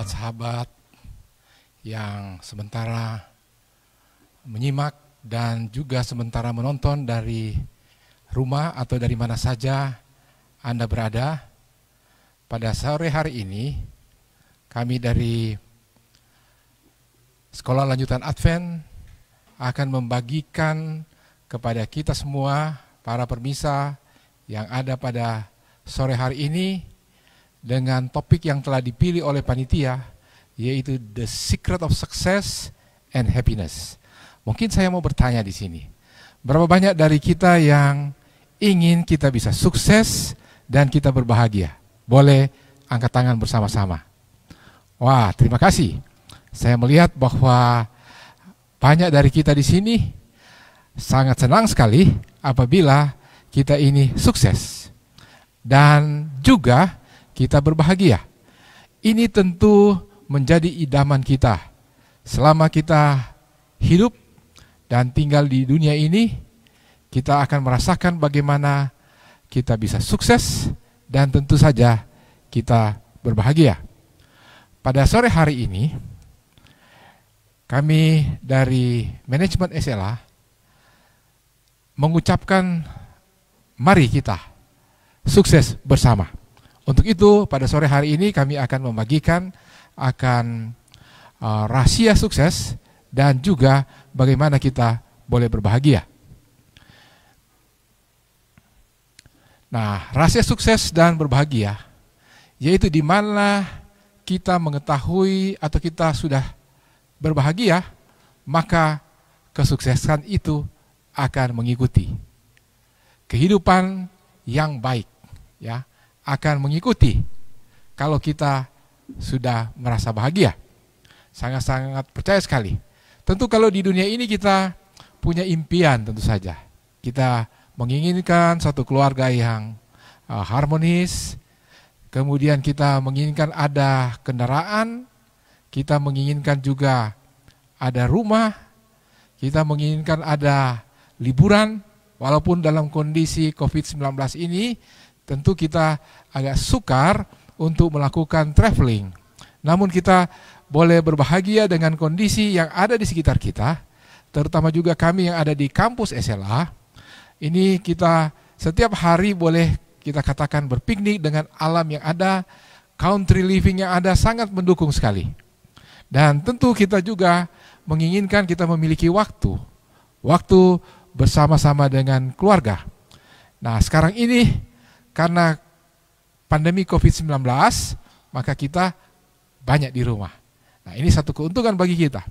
sahabat-sahabat yang sementara menyimak dan juga sementara menonton dari rumah atau dari mana saja Anda berada. Pada sore hari ini, kami dari Sekolah Lanjutan Advent akan membagikan kepada kita semua, para permisa yang ada pada sore hari ini, dengan topik yang telah dipilih oleh panitia, yaitu The Secret of Success and Happiness. Mungkin saya mau bertanya di sini, berapa banyak dari kita yang ingin kita bisa sukses dan kita berbahagia? Boleh angkat tangan bersama-sama. Wah, terima kasih. Saya melihat bahwa banyak dari kita di sini sangat senang sekali apabila kita ini sukses dan juga kita berbahagia. Ini tentu menjadi idaman kita selama kita hidup dan tinggal di dunia ini. Kita akan merasakan bagaimana kita bisa sukses dan tentu saja kita berbahagia. Pada sore hari ini, kami dari manajemen SLA mengucapkan mari kita sukses bersama. Untuk itu pada sore hari ini kami akan membagikan akan rahasia sukses dan juga bagaimana kita boleh berbahagia. Nah, rahasia sukses dan berbahagia yaitu di mana kita mengetahui atau kita sudah berbahagia, maka kesuksesan itu akan mengikuti. Kehidupan yang baik ya akan mengikuti kalau kita sudah merasa bahagia. Sangat-sangat percaya sekali. Tentu kalau di dunia ini kita punya impian tentu saja. Kita menginginkan satu keluarga yang harmonis. Kemudian kita menginginkan ada kendaraan, kita menginginkan juga ada rumah, kita menginginkan ada liburan, walaupun dalam kondisi COVID-19 ini, tentu kita agak sukar untuk melakukan traveling. Namun kita boleh berbahagia dengan kondisi yang ada di sekitar kita, terutama juga kami yang ada di kampus SLA. Ini kita setiap hari boleh kita katakan berpiknik dengan alam yang ada, country living yang ada, sangat mendukung sekali. Dan tentu kita juga menginginkan kita memiliki waktu bersama-sama dengan keluarga. Nah, sekarang ini karena pandemi COVID-19, maka kita banyak di rumah. Nah, ini satu keuntungan bagi kita.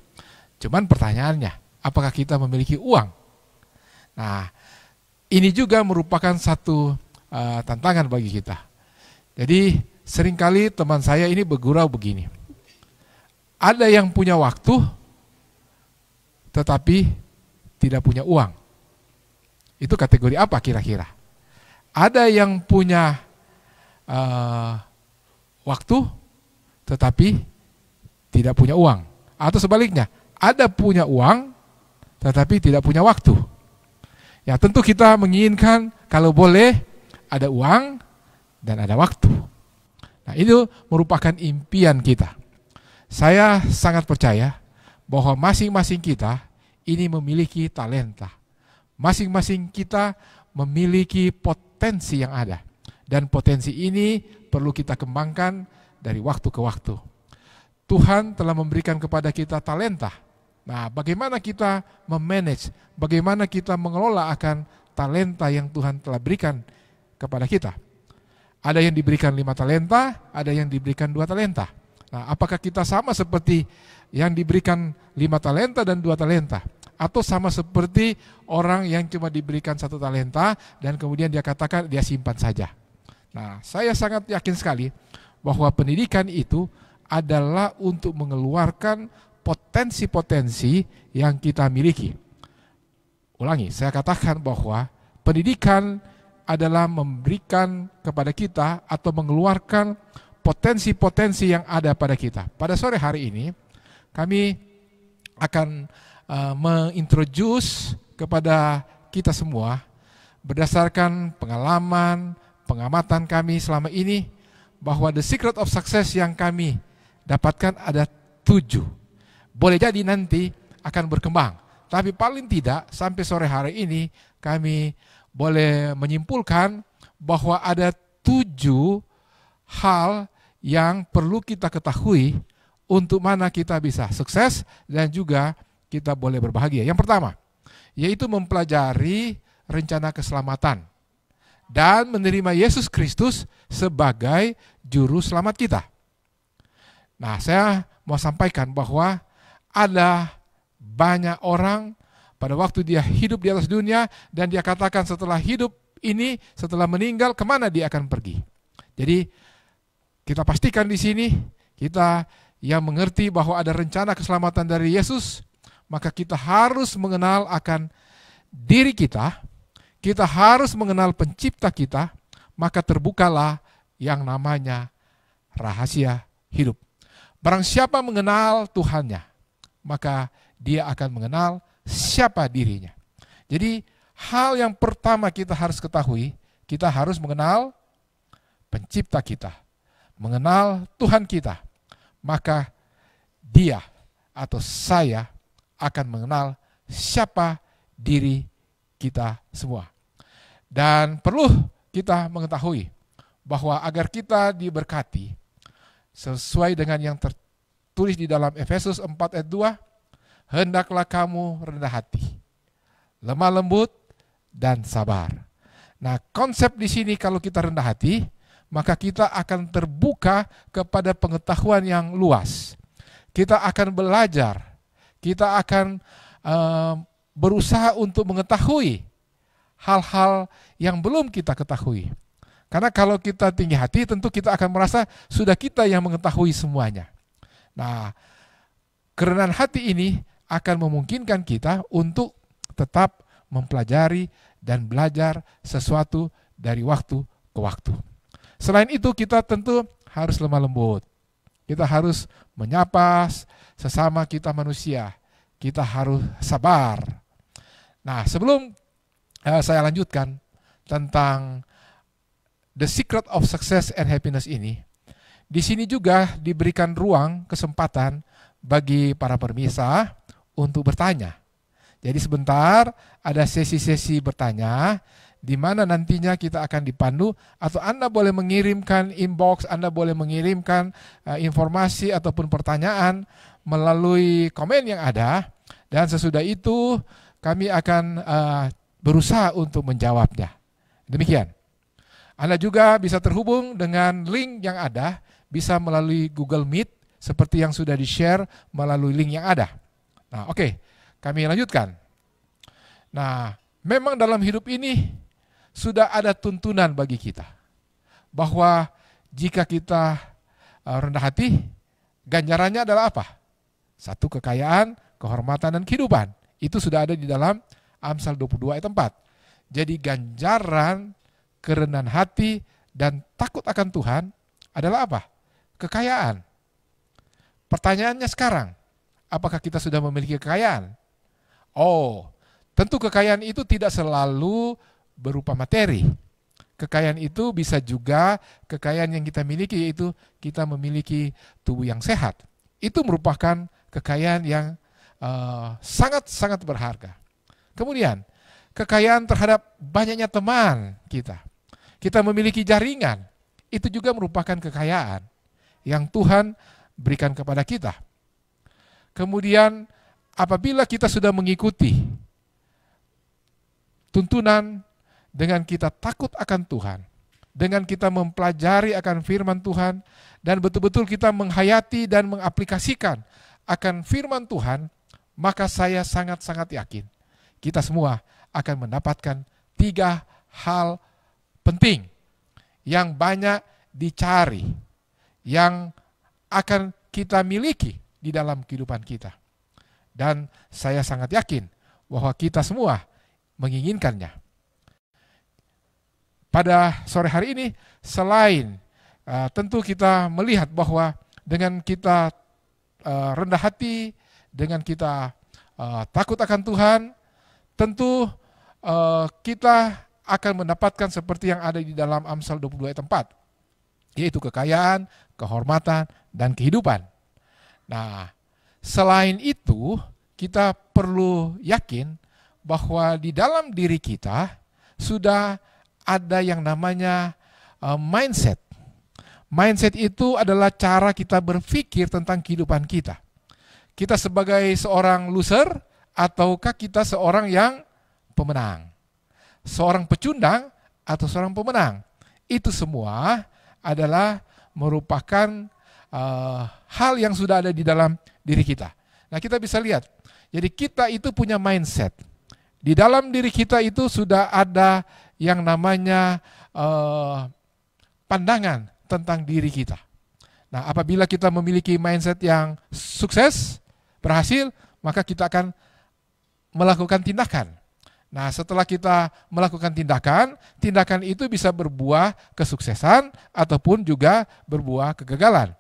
Cuman pertanyaannya, apakah kita memiliki uang? Nah, ini juga merupakan satu tantangan bagi kita. Jadi, seringkali teman saya ini bergurau begini. Ada yang punya waktu, tetapi tidak punya uang. Itu kategori apa kira-kira? Ada yang punya waktu, tetapi tidak punya uang. Atau sebaliknya, ada punya uang, tetapi tidak punya waktu. Ya tentu kita menginginkan kalau boleh ada uang dan ada waktu. Nah, itu merupakan impian kita. Saya sangat percaya bahwa masing-masing kita ini memiliki talenta. Masing-masing kita memiliki potensi yang ada. Dan potensi ini perlu kita kembangkan dari waktu ke waktu. Tuhan telah memberikan kepada kita talenta. Nah, bagaimana kita memanage, bagaimana kita mengelola akan talenta yang Tuhan telah berikan kepada kita. Ada yang diberikan 5 talenta, ada yang diberikan 2 talenta. Nah, apakah kita sama seperti yang diberikan 5 talenta dan 2 talenta? Atau sama seperti orang yang cuma diberikan 1 talenta dan kemudian dia katakan dia simpan saja. Nah, saya sangat yakin sekali bahwa pendidikan itu adalah untuk mengeluarkan potensi-potensi yang kita miliki. Ulangi, saya katakan bahwa pendidikan adalah memberikan kepada kita atau mengeluarkan potensi-potensi yang ada pada kita. Pada sore hari ini, kami akan mengintroduce kepada kita semua berdasarkan pengalaman, pengamatan kami selama ini, bahwa the secret of success yang kami dapatkan ada 7. Boleh jadi nanti akan berkembang. Tapi paling tidak sampai sore hari ini kami boleh menyimpulkan bahwa ada 7 hal yang perlu kita ketahui untuk mana kita bisa sukses dan juga kita boleh berbahagia. Yang pertama, yaitu mempelajari rencana keselamatan dan menerima Yesus Kristus sebagai juru selamat kita. Nah, saya mau sampaikan bahwa ada banyak orang pada waktu dia hidup di atas dunia dan dia katakan setelah hidup ini, setelah meninggal, kemana dia akan pergi. Jadi kita pastikan di sini, kita yang mengerti bahwa ada rencana keselamatan dari Yesus, maka kita harus mengenal akan diri kita harus mengenal pencipta kita, maka terbukalah yang namanya rahasia hidup. Barang siapa mengenal Tuhannya, maka dia akan mengenal siapa dirinya. Jadi hal yang pertama kita harus ketahui, kita harus mengenal pencipta kita, mengenal Tuhan kita. Maka dia atau saya akan mengenal siapa diri kita semua. Dan perlu kita mengetahui bahwa agar kita diberkati sesuai dengan yang tertulis di dalam Efesus 4 ayat 2, hendaklah kamu rendah hati, lemah lembut, dan sabar. Nah, konsep di sini kalau kita rendah hati, maka kita akan terbuka kepada pengetahuan yang luas. Kita akan belajar, kita akan berusaha untuk mengetahui hal-hal yang belum kita ketahui. Karena kalau kita tinggi hati, tentu kita akan merasa sudah kita yang mengetahui semuanya. Nah, kerendahan hati ini akan memungkinkan kita untuk tetap mempelajari dan belajar sesuatu dari waktu ke waktu. Selain itu, kita tentu harus lemah lembut. Kita harus menyapa sesama kita manusia. Kita harus sabar. Nah, sebelum saya lanjutkan tentang the secret of success and happiness ini, di sini juga diberikan ruang, kesempatan bagi para pemirsa untuk bertanya. Jadi sebentar ada sesi-sesi bertanya, di mana nantinya kita akan dipandu, atau Anda boleh mengirimkan inbox, Anda boleh mengirimkan informasi ataupun pertanyaan melalui komen yang ada, dan sesudah itu kami akan berusaha untuk menjawabnya. Demikian. Anda juga bisa terhubung dengan link yang ada, bisa melalui Google Meet, seperti yang sudah di-share melalui link yang ada. Nah, oke, kami lanjutkan. Nah, memang dalam hidup ini sudah ada tuntunan bagi kita, bahwa jika kita rendah hati, ganjarannya adalah apa? 1, kekayaan, kehormatan, dan kehidupan. Itu sudah ada di dalam Amsal 22 ayat 4. Jadi ganjaran kerendahan hati dan takut akan Tuhan adalah apa? Kekayaan. Pertanyaannya sekarang, apakah kita sudah memiliki kekayaan? Oh, tentu kekayaan itu tidak selalu berupa materi. Kekayaan itu bisa juga kekayaan yang kita miliki, yaitu kita memiliki tubuh yang sehat. Itu merupakan kekayaan yang sangat-sangat berharga. Kemudian, kekayaan terhadap banyaknya teman kita. Kita memiliki jaringan, itu juga merupakan kekayaan yang Tuhan berikan kepada kita. Kemudian, apabila kita sudah mengikuti tuntunan dengan kita takut akan Tuhan, dengan kita mempelajari akan firman Tuhan, dan betul-betul kita menghayati dan mengaplikasikan akan firman Tuhan, maka saya sangat-sangat yakin kita semua akan mendapatkan 3 hal penting yang banyak dicari, yang akan kita miliki di dalam kehidupan kita. Dan saya sangat yakin bahwa kita semua menginginkannya. Pada sore hari ini, selain tentu kita melihat bahwa dengan kita rendah hati, dengan kita takut akan Tuhan, tentu kita akan mendapatkan seperti yang ada di dalam Amsal 22 ayat 4, yaitu kekayaan, kehormatan, dan kehidupan. Nah, selain itu, kita perlu yakin bahwa di dalam diri kita sudah ada yang namanya mindset. Mindset itu adalah cara kita berpikir tentang kehidupan kita. Kita sebagai seorang loser ataukah kita seorang yang pemenang? Seorang pecundang atau seorang pemenang? Itu semua adalah merupakan hal yang sudah ada di dalam diri kita. Nah, kita bisa lihat. Jadi kita itu punya mindset. Di dalam diri kita itu sudah ada yang namanya pandangan tentang diri kita. Nah, apabila kita memiliki mindset yang sukses, berhasil, maka kita akan melakukan tindakan. Nah, setelah kita melakukan tindakan, tindakan itu bisa berbuah kesuksesan ataupun juga berbuah kegagalan.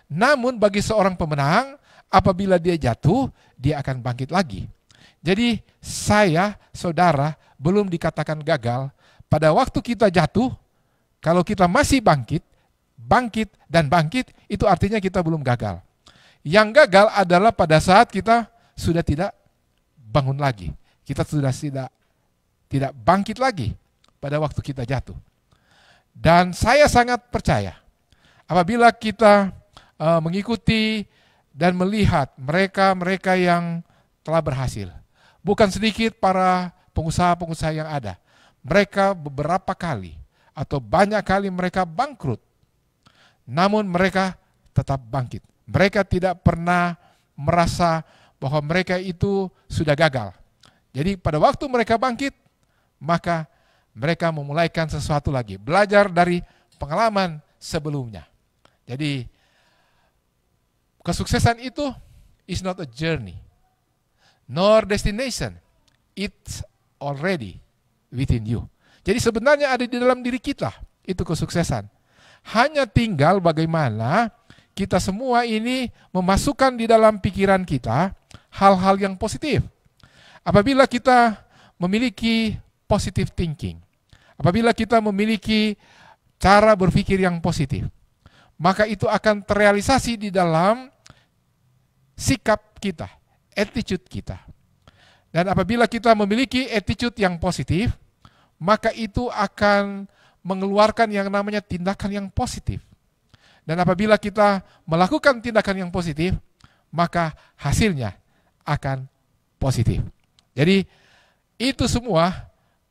Namun bagi seorang pemenang, apabila dia jatuh, dia akan bangkit lagi. Jadi saya, saudara, belum dikatakan gagal. Pada waktu kita jatuh, kalau kita masih bangkit dan bangkit, itu artinya kita belum gagal. Yang gagal adalah pada saat kita sudah tidak bangun lagi. Kita sudah tidak bangkit lagi pada waktu kita jatuh. Dan saya sangat percaya, apabila kita mengikuti dan melihat mereka-mereka yang telah berhasil, bukan sedikit para pengusaha-pengusaha yang ada, mereka beberapa kali atau banyak kali mereka bangkrut, namun mereka tetap bangkit. Mereka tidak pernah merasa bahwa mereka itu sudah gagal. Jadi pada waktu mereka bangkit, maka mereka memulaikan sesuatu lagi, belajar dari pengalaman sebelumnya. Jadi kesuksesan itu is not a journey, nor destination. It's already within you. Jadi sebenarnya ada di dalam diri kita, itu kesuksesan. Hanya tinggal bagaimana kita semua ini memasukkan di dalam pikiran kita hal-hal yang positif. Apabila kita memiliki positive thinking, apabila kita memiliki cara berpikir yang positif, maka itu akan terrealisasi di dalam sikap kita, attitude kita. Dan apabila kita memiliki attitude yang positif, maka itu akan mengeluarkan yang namanya tindakan yang positif. Dan apabila kita melakukan tindakan yang positif, maka hasilnya akan positif. Jadi itu semua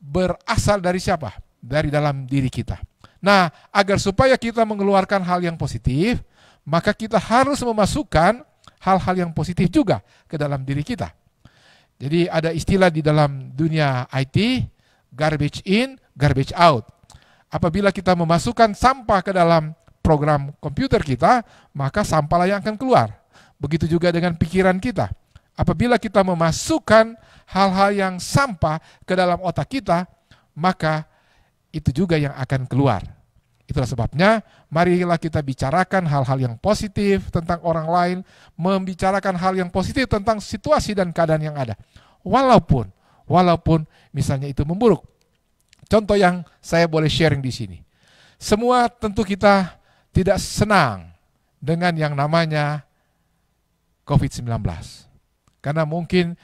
berasal dari siapa? Dari dalam diri kita. Nah, agar supaya kita mengeluarkan hal yang positif, maka kita harus memasukkan hal-hal yang positif juga ke dalam diri kita. Jadi ada istilah di dalam dunia IT, garbage in, garbage out. Apabila kita memasukkan sampah ke dalam program komputer kita, maka sampahlah yang akan keluar. Begitu juga dengan pikiran kita. Apabila kita memasukkan hal-hal yang sampah ke dalam otak kita, maka itu juga yang akan keluar. Itulah sebabnya, marilah kita bicarakan hal-hal yang positif tentang orang lain, membicarakan hal yang positif tentang situasi dan keadaan yang ada. Walaupun misalnya itu memburuk. Contoh yang saya boleh sharing di sini. Semua tentu kita tidak senang dengan yang namanya COVID-19. Karena mungkin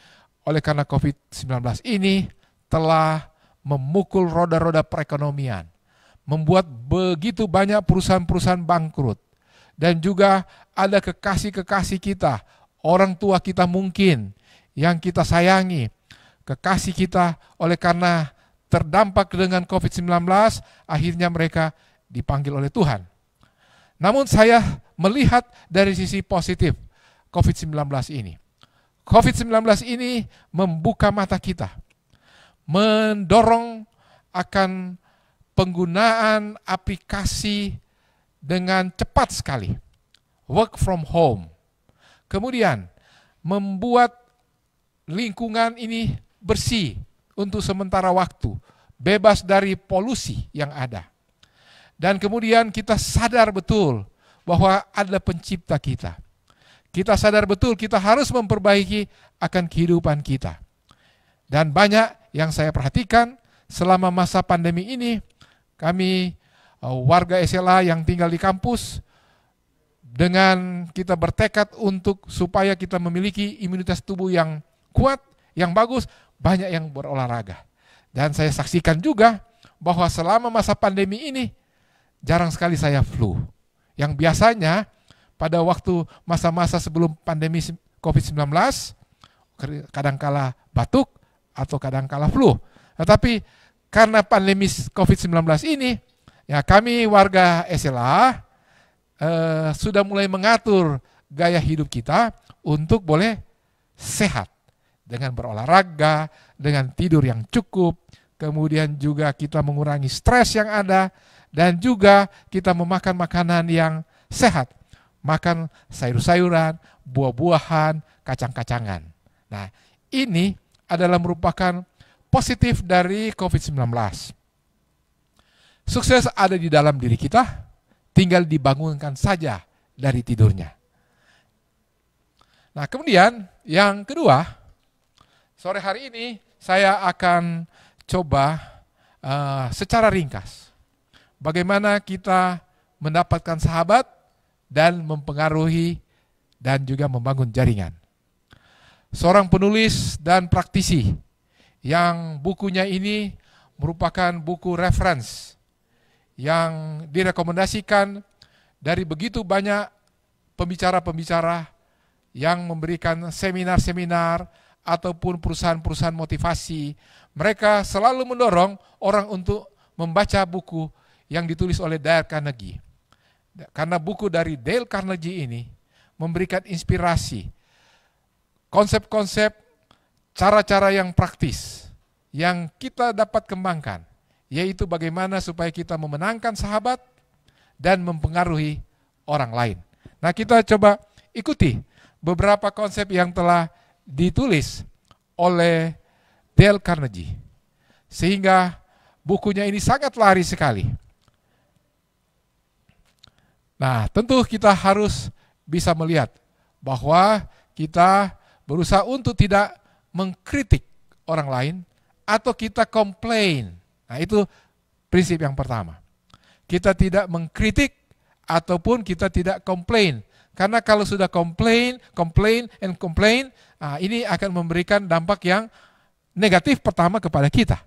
oleh karena COVID-19 ini telah memukul roda-roda perekonomian, membuat begitu banyak perusahaan-perusahaan bangkrut, dan juga ada kekasih-kekasih kita, orang tua kita mungkin, yang kita sayangi, kekasih kita oleh karena terdampak dengan COVID-19, akhirnya mereka dipanggil oleh Tuhan. Namun saya melihat dari sisi positif COVID-19 ini. COVID-19 ini membuka mata kita, mendorong akan penggunaan aplikasi dengan cepat sekali, work from home. Kemudian membuat lingkungan ini bersih untuk sementara waktu, bebas dari polusi yang ada. Dan kemudian kita sadar betul bahwa ada pencipta kita. Kita sadar betul kita harus memperbaiki akan kehidupan kita. Dan banyak yang saya perhatikan selama masa pandemi ini, kami warga SLA yang tinggal di kampus dengan kita bertekad untuk supaya kita memiliki imunitas tubuh yang kuat, yang bagus, banyak yang berolahraga. Dan saya saksikan juga bahwa selama masa pandemi ini jarang sekali saya flu. Yang biasanya pada waktu masa-masa sebelum pandemi COVID-19 kadangkala batuk atau kadangkala flu. Tetapi karena pandemi COVID-19 ini, ya kami warga SLA sudah mulai mengatur gaya hidup kita untuk boleh sehat. Dengan berolahraga, dengan tidur yang cukup, kemudian juga kita mengurangi stres yang ada, dan juga kita memakan makanan yang sehat. Makan sayur-sayuran, buah-buahan, kacang-kacangan. Nah, ini adalah merupakan positif dari COVID-19. Sukses ada di dalam diri kita, tinggal dibangunkan saja dari tidurnya. Nah, kemudian yang kedua, sore hari ini saya akan coba secara ringkas bagaimana kita mendapatkan sahabat dan mempengaruhi dan juga membangun jaringan. Seorang penulis dan praktisi yang bukunya ini merupakan buku reference yang direkomendasikan dari begitu banyak pembicara-pembicara yang memberikan seminar-seminar ataupun perusahaan-perusahaan motivasi. Mereka selalu mendorong orang untuk membaca buku yang ditulis oleh Dale Carnegie. Karena buku dari Dale Carnegie ini memberikan inspirasi, konsep-konsep, cara-cara yang praktis yang kita dapat kembangkan, yaitu bagaimana supaya kita memenangkan sahabat dan mempengaruhi orang lain. Nah, kita coba ikuti beberapa konsep yang telah ditulis oleh Dale Carnegie, sehingga bukunya ini sangat laris sekali. Nah, tentu kita harus bisa melihat bahwa kita berusaha untuk tidak mengkritik orang lain atau kita komplain. Nah, itu prinsip yang pertama. Kita tidak mengkritik ataupun kita tidak komplain. Karena kalau sudah komplain, ini akan memberikan dampak yang negatif pertama kepada kita.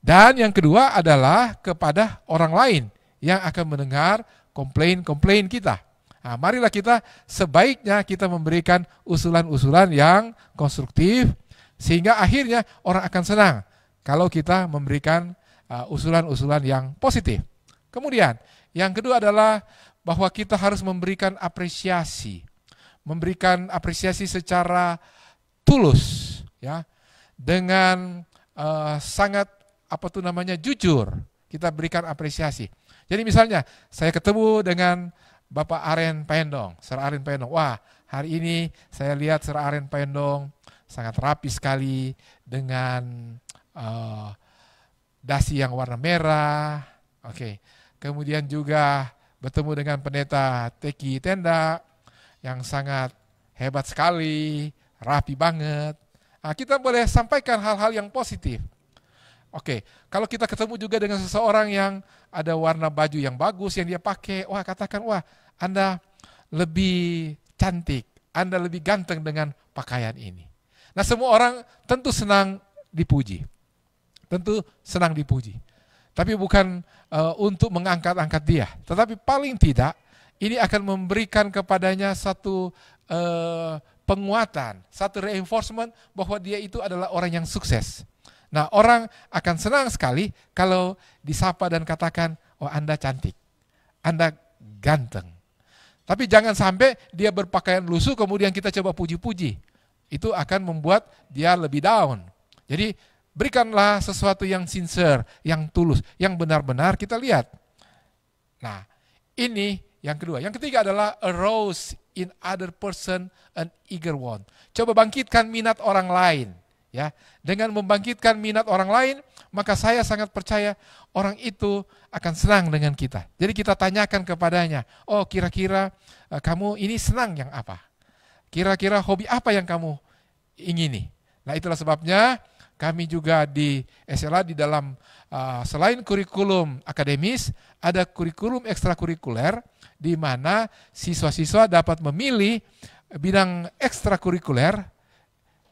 Dan yang kedua adalah kepada orang lain yang akan mendengar komplain kita. Nah, marilah kita sebaiknya kita memberikan usulan-usulan yang konstruktif sehingga akhirnya orang akan senang kalau kita memberikan usulan-usulan yang positif. Kemudian yang kedua adalah bahwa kita harus memberikan apresiasi secara tulus, ya, dengan sangat jujur kita berikan apresiasi. Jadi misalnya saya ketemu dengan Bapak Aren Paendong, Sir Aren Paendong. Wah, hari ini saya lihat Sir Aren Paendong sangat rapi sekali dengan dasi yang warna merah. Oke. Kemudian juga bertemu dengan pendeta Teki Tenda yang sangat hebat sekali, rapi banget. Nah, kita boleh sampaikan hal-hal yang positif. Oke, kalau kita ketemu juga dengan seseorang yang ada warna baju yang bagus yang dia pakai, wah katakan, wah Anda lebih cantik, Anda lebih ganteng dengan pakaian ini. Nah, semua orang tentu senang dipuji. Tapi bukan untuk mengangkat-angkat dia. Tetapi paling tidak, ini akan memberikan kepadanya satu penguatan, satu reinforcement bahwa dia itu adalah orang yang sukses. Nah, orang akan senang sekali kalau disapa dan katakan, oh Anda cantik, Anda ganteng. Tapi jangan sampai dia berpakaian lusuh kemudian kita coba puji-puji. Itu akan membuat dia lebih down. Jadi berikanlah sesuatu yang sincere, yang tulus, yang benar-benar kita lihat. Nah, ini yang kedua. Yang ketiga adalah arouse in other person an eager want. Coba bangkitkan minat orang lain. Ya, dengan membangkitkan minat orang lain, maka saya sangat percaya orang itu akan senang dengan kita. Jadi kita tanyakan kepadanya, oh kira-kira kamu ini senang yang apa? Kira-kira hobi apa yang kamu ingini? Nah, itulah sebabnya kami juga di SLA di dalam selain kurikulum akademis, ada kurikulum ekstrakurikuler di mana siswa-siswa dapat memilih bidang ekstrakurikuler,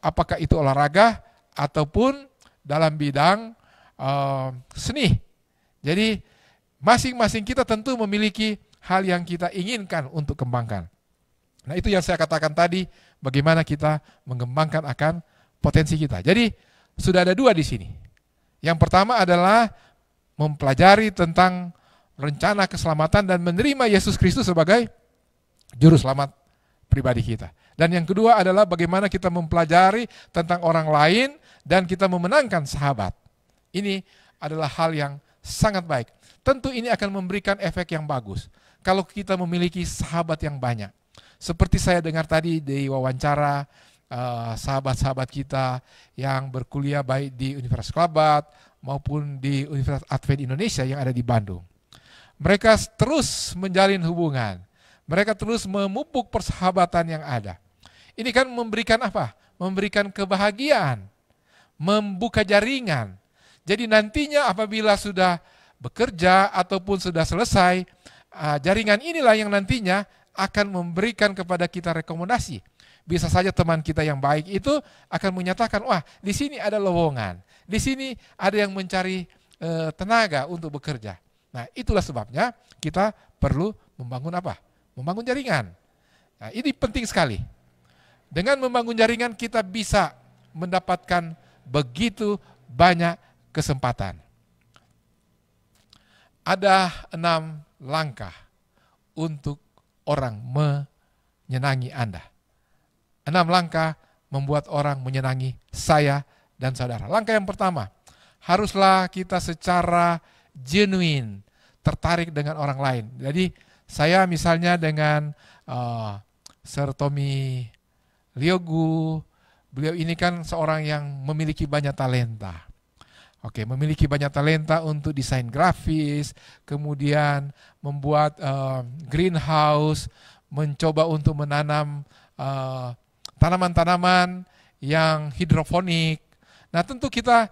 apakah itu olahraga ataupun dalam bidang seni. Jadi masing-masing kita tentu memiliki hal yang kita inginkan untuk kembangkan. Nah, itu yang saya katakan tadi, bagaimana kita mengembangkan akan potensi kita. Jadi sudah ada dua di sini. Yang pertama adalah mempelajari tentang rencana keselamatan dan menerima Yesus Kristus sebagai juru selamat pribadi kita. Dan yang kedua adalah bagaimana kita mempelajari tentang orang lain dan kita memenangkan sahabat. Ini adalah hal yang sangat baik. Tentu ini akan memberikan efek yang bagus kalau kita memiliki sahabat yang banyak. Seperti saya dengar tadi di wawancara sahabat-sahabat kita yang berkuliah baik di Universitas Kelabat maupun di Universitas Advent Indonesia yang ada di Bandung. Mereka terus menjalin hubungan. Mereka terus memupuk persahabatan yang ada. Ini kan memberikan apa? Memberikan kebahagiaan, membuka jaringan. Jadi nantinya apabila sudah bekerja ataupun sudah selesai, jaringan inilah yang nantinya akan memberikan kepada kita rekomendasi. Bisa saja teman kita yang baik itu akan menyatakan, wah di sini ada lowongan, di sini ada yang mencari tenaga untuk bekerja. Nah itulah sebabnya kita perlu membangun apa? Membangun jaringan. Nah ini penting sekali. Dengan membangun jaringan kita bisa mendapatkan begitu banyak kesempatan. Ada 6 langkah untuk orang menyenangi Anda. 6 langkah membuat orang menyenangi saya dan saudara. Langkah yang pertama, haruslah kita secara genuine tertarik dengan orang lain. Jadi saya misalnya dengan Sir Tommy Liogu, beliau ini kan seorang yang memiliki banyak talenta. Oke, memiliki banyak talenta untuk desain grafis, kemudian membuat greenhouse, mencoba untuk menanam tanaman-tanaman yang hidroponik. Nah tentu kita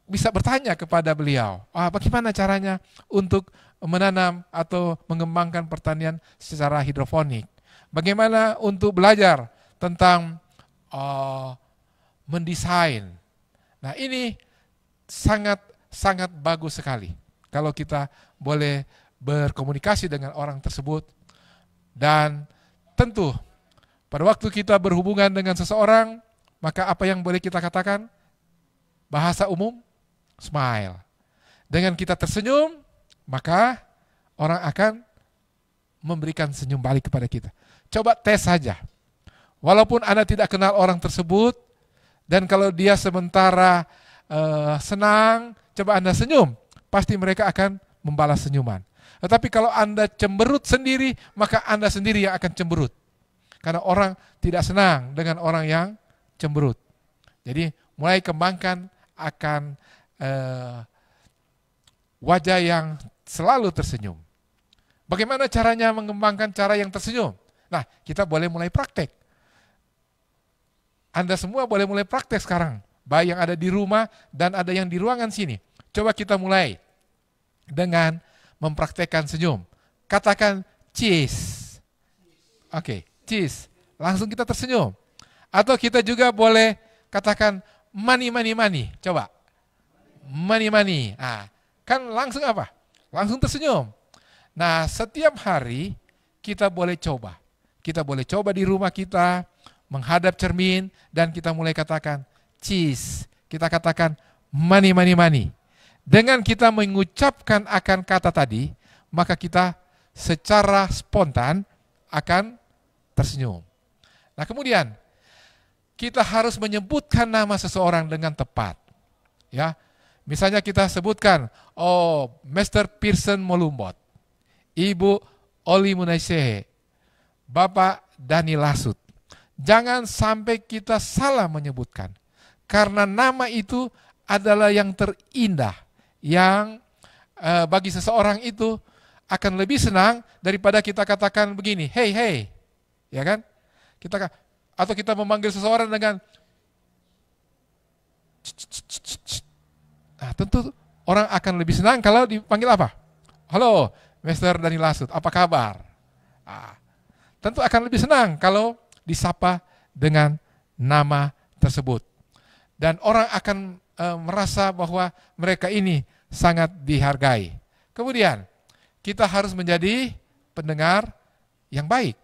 bisa bertanya kepada beliau, bagaimana caranya untuk menanam atau mengembangkan pertanian secara hidroponik. Bagaimana untuk belajar tentang mendesain. Nah ini sangat bagus sekali kalau kita boleh berkomunikasi dengan orang tersebut. Dan tentu pada waktu kita berhubungan dengan seseorang, maka apa yang boleh kita katakan? Bahasa umum, smile. Dengan kita tersenyum, maka orang akan memberikan senyum balik kepada kita. Coba tes saja. Walaupun Anda tidak kenal orang tersebut, dan kalau dia sementara senang, coba Anda senyum, pasti mereka akan membalas senyuman. Tetapi kalau Anda cemberut sendiri, maka Anda sendiri yang akan cemberut. Karena orang tidak senang dengan orang yang cemberut. Jadi mulai kembangkan akan wajah yang selalu tersenyum. Bagaimana caranya mengembangkan cara yang tersenyum? Nah, kita boleh mulai praktek. Anda semua boleh mulai praktek sekarang. Baik yang ada di rumah dan ada yang di ruangan sini. Coba kita mulai dengan mempraktekkan senyum. Katakan cheese. Oke, cheese. Langsung kita tersenyum. Atau kita juga boleh katakan money. Coba. Money. Nah, kan langsung apa? Langsung tersenyum. Nah, setiap hari kita boleh coba. Kita boleh coba di rumah kita, menghadap cermin, dan kita mulai katakan cheese. Kita katakan money. Dengan kita mengucapkan akan kata tadi, maka kita secara spontan akan tersenyum. Nah kemudian, kita harus menyebutkan nama seseorang dengan tepat. Ya, misalnya kita sebutkan, Mr. Pearson Molumbot, Ibu Oli Munaisehe, Bapak Dani Lasut. Jangan sampai kita salah menyebutkan. Karena nama itu adalah yang terindah, yang bagi seseorang itu akan lebih senang daripada kita katakan begini, hey, ya kan? Atau kita memanggil seseorang dengan Nah, tentu orang akan lebih senang kalau dipanggil apa? Halo, Mr. Dani Lasut, apa kabar? Nah, tentu akan lebih senang kalau disapa dengan nama tersebut. Dan orang akan merasa bahwa mereka ini sangat dihargai. Kemudian, kita harus menjadi pendengar yang baik.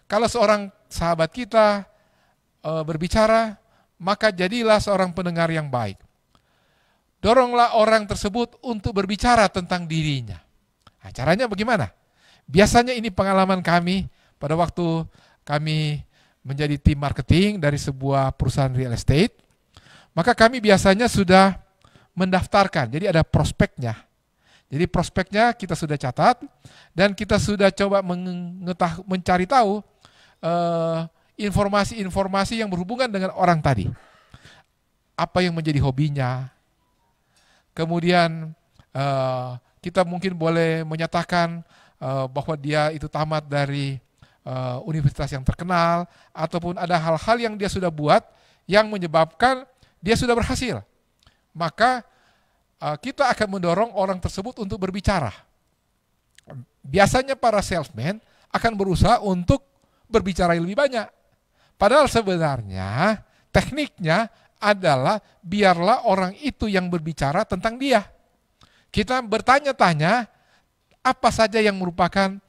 Kalau seorang sahabat kita berbicara, maka jadilah seorang pendengar yang baik. Doronglah orang tersebut untuk berbicara tentang dirinya. Nah, caranya bagaimana? Biasanya ini pengalaman kami pada waktu kami menjadi tim marketing dari sebuah perusahaan real estate. Maka kami biasanya sudah mendaftarkan, jadi ada prospeknya. Jadi prospeknya kita sudah catat dan kita sudah coba mencari tahu informasi-informasi yang berhubungan dengan orang tadi. Apa yang menjadi hobinya. Kemudian kita mungkin boleh menyatakan bahwa dia itu tamat dari universitas yang terkenal, ataupun ada hal-hal yang dia sudah buat yang menyebabkan dia sudah berhasil. Maka kita akan mendorong orang tersebut untuk berbicara. Biasanya para salesman akan berusaha untuk berbicara lebih banyak. Padahal sebenarnya tekniknya adalah biarlah orang itu yang berbicara tentang dia. Kita bertanya-tanya apa saja yang merupakan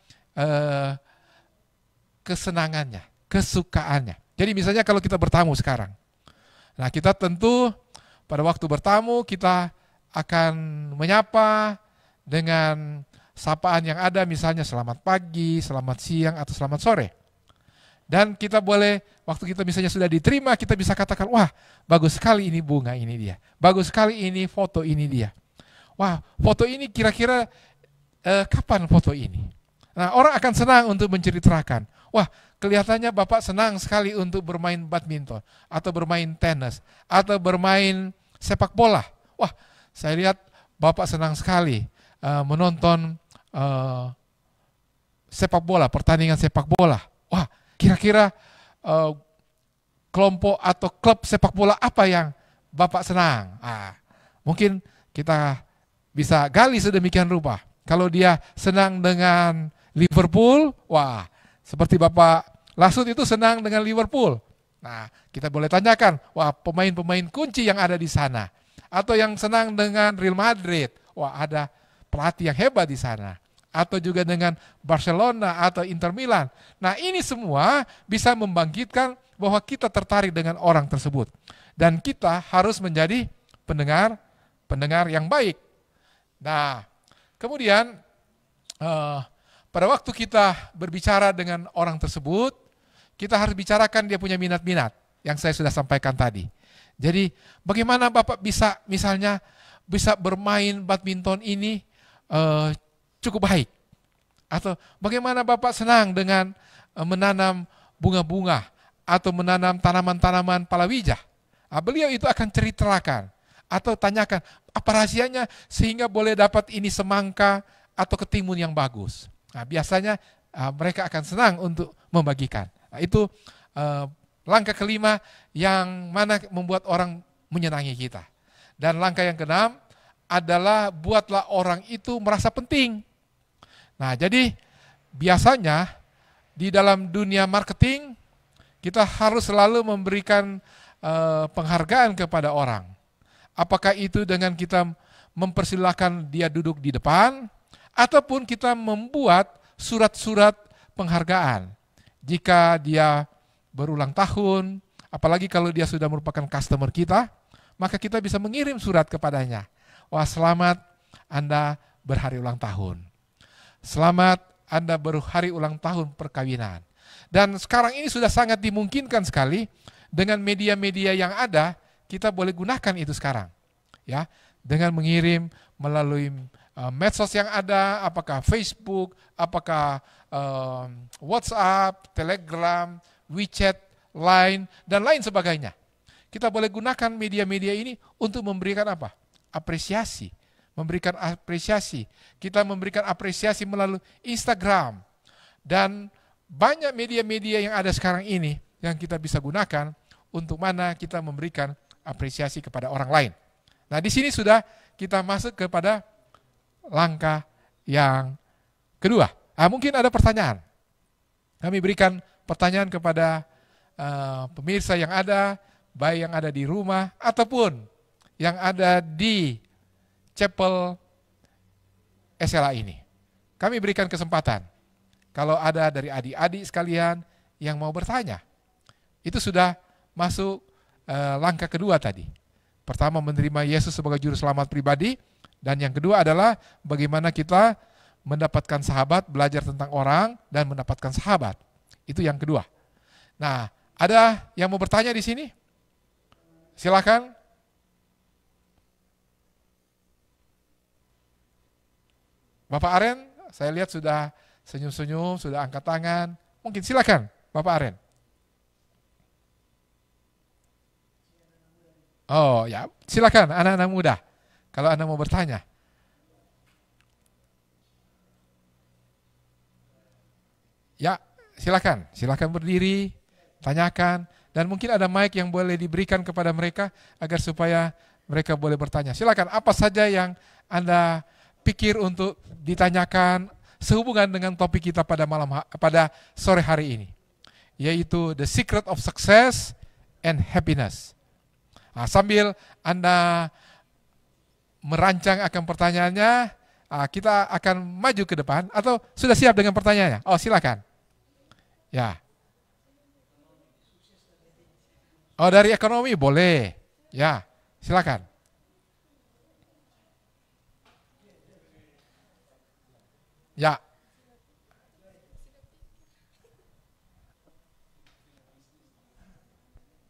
kesenangannya, kesukaannya. Jadi misalnya kalau kita bertamu sekarang. Nah, kita tentu pada waktu bertamu kita akan menyapa dengan sapaan yang ada, misalnya selamat pagi, selamat siang, atau selamat sore. Dan kita boleh, waktu kita misalnya sudah diterima, kita bisa katakan, wah bagus sekali ini bunga ini dia. Bagus sekali ini foto ini dia. Wah foto ini kira-kira kapan foto ini? Nah, orang akan senang untuk menceritakan. Wah kelihatannya Bapak senang sekali untuk bermain badminton, atau bermain tenis, atau bermain sepak bola. Wah saya lihat Bapak senang sekali menonton sepak bola, pertandingan sepak bola. Wah kira-kira kelompok atau klub sepak bola apa yang Bapak senang? Mungkin kita bisa gali sedemikian rupa. Kalau dia senang dengan Liverpool, wah seperti Bapak Lasut itu senang dengan Liverpool. Nah, kita boleh tanyakan, wah pemain-pemain kunci yang ada di sana. Atau yang senang dengan Real Madrid, wah ada pelatih yang hebat di sana. Atau juga dengan Barcelona atau Inter Milan. Nah, ini semua bisa membangkitkan bahwa kita tertarik dengan orang tersebut. Dan kita harus menjadi pendengar yang baik. Nah, kemudian pada waktu kita berbicara dengan orang tersebut, kita harus bicarakan dia punya minat-minat yang saya sudah sampaikan tadi. Jadi bagaimana Bapak bisa misalnya bisa bermain badminton ini cukup baik? Atau bagaimana Bapak senang dengan menanam bunga-bunga atau menanam tanaman-tanaman palawija? Beliau itu akan ceritakan atau tanyakan apa rahasianya sehingga boleh dapat ini semangka atau ketimun yang bagus. Nah, biasanya mereka akan senang untuk membagikan. Nah, itu langkah kelima yang mana membuat orang menyenangi kita. Dan langkah yang keenam adalah buatlah orang itu merasa penting. Nah, jadi biasanya di dalam dunia marketing kita harus selalu memberikan penghargaan kepada orang. Apakah itu dengan kita mempersilahkan dia duduk di depan, ataupun kita membuat surat-surat penghargaan. Jika dia berulang tahun, apalagi kalau dia sudah merupakan customer kita, maka kita bisa mengirim surat kepadanya. Wah, selamat Anda berhari ulang tahun. Selamat Anda berhari ulang tahun perkawinan. Dan sekarang ini sudah sangat dimungkinkan sekali dengan media-media yang ada, kita boleh gunakan itu sekarang. Ya, dengan mengirim melalui medsos yang ada, apakah Facebook, apakah WhatsApp, Telegram, WeChat, Line, dan lain sebagainya. Kita boleh gunakan media-media ini untuk memberikan apa? Apresiasi. Memberikan apresiasi. Kita memberikan apresiasi melalui Instagram. Dan banyak media-media yang ada sekarang ini yang kita bisa gunakan untuk mana kita memberikan apresiasi kepada orang lain. Nah, di sini sudah kita masuk kepada langkah yang kedua. Mungkin ada pertanyaan. Kami berikan pertanyaan kepada pemirsa yang ada, baik yang ada di rumah ataupun yang ada di chapel SLA ini. Kami berikan kesempatan. Kalau ada dari adik-adik sekalian yang mau bertanya, itu sudah masuk langkah kedua tadi. Pertama, menerima Yesus sebagai juru selamat pribadi, dan yang kedua adalah bagaimana kita mendapatkan sahabat, belajar tentang orang dan mendapatkan sahabat. Itu yang kedua. Nah, ada yang mau bertanya di sini? Silakan. Bapak Aren, saya lihat sudah senyum-senyum, sudah angkat tangan. Mungkin silakan, Bapak Aren. Oh ya, silakan anak-anak muda. Kalau Anda mau bertanya. Ya, silakan berdiri, tanyakan. Dan mungkin ada mic yang boleh diberikan kepada mereka agar supaya mereka boleh bertanya. Silakan, apa saja yang Anda pikir untuk ditanyakan sehubungan dengan topik kita pada sore hari ini, yaitu the secret of success and happiness. Nah, sambil Anda merancang akan pertanyaannya, kita akan maju ke depan. Atau sudah siap dengan pertanyaannya? Oh, silakan. Ya. Oh, dari ekonomi boleh. Ya, silakan. Ya.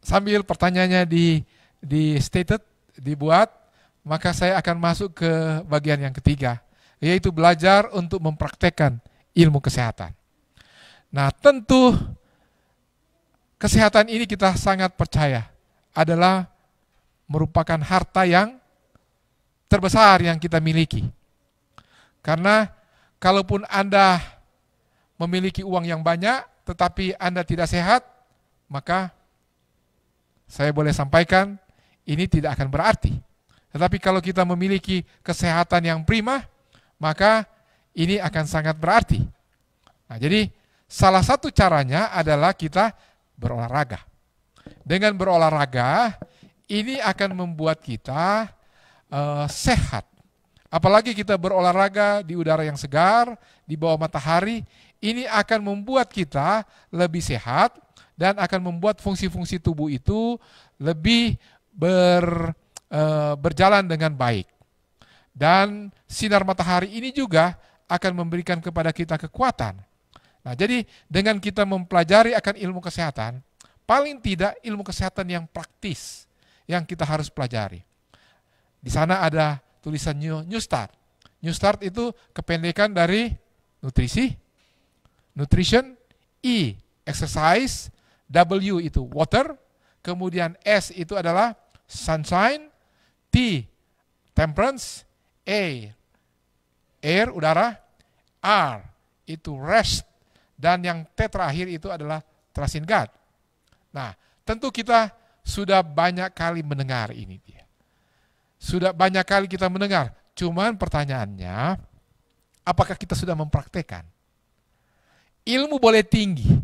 Sambil pertanyaannya di dibuat, maka saya akan masuk ke bagian yang ketiga, yaitu belajar untuk mempraktekkan ilmu kesehatan. Nah, tentu kesehatan ini kita sangat percaya adalah merupakan harta yang terbesar yang kita miliki. Karena kalaupun Anda memiliki uang yang banyak, tetapi Anda tidak sehat, maka saya boleh sampaikan, ini tidak akan berarti. Tetapi kalau kita memiliki kesehatan yang prima, maka ini akan sangat berarti. Nah, jadi salah satu caranya adalah kita berolahraga. Dengan berolahraga, ini akan membuat kita sehat. Apalagi kita berolahraga di udara yang segar, di bawah matahari, ini akan membuat kita lebih sehat dan akan membuat fungsi-fungsi tubuh itu lebih berjalan dengan baik. Dan sinar matahari ini juga akan memberikan kepada kita kekuatan. Nah, jadi dengan kita mempelajari akan ilmu kesehatan, paling tidak ilmu kesehatan yang praktis yang kita harus pelajari. Di sana ada tulisan New Start. New Start itu kependekan dari nutrisi, nutrition, E, exercise, W itu water, kemudian S itu adalah sunshine, T, temperance, A, air, udara, R, itu rest, dan yang T terakhir itu adalah trust in God. Nah, tentu kita sudah banyak kali mendengar ini dia. Sudah banyak kali kita mendengar, cuman pertanyaannya, apakah kita sudah mempraktekkan? Ilmu boleh tinggi,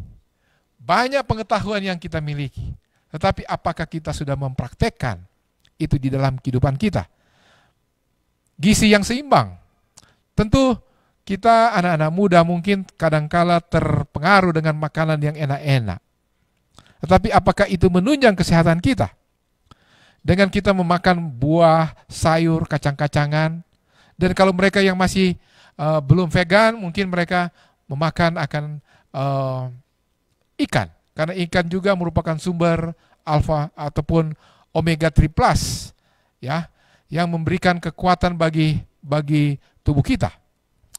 banyak pengetahuan yang kita miliki, tetapi apakah kita sudah mempraktekkan itu di dalam kehidupan kita? Gizi yang seimbang, tentu kita anak-anak muda mungkin kadangkala terpengaruh dengan makanan yang enak-enak. Tetapi apakah itu menunjang kesehatan kita? Dengan kita memakan buah, sayur, kacang-kacangan, dan kalau mereka yang masih belum vegan, mungkin mereka memakan akan ikan, karena ikan juga merupakan sumber alfa ataupun omega 3 plus, ya, yang memberikan kekuatan bagi tubuh kita,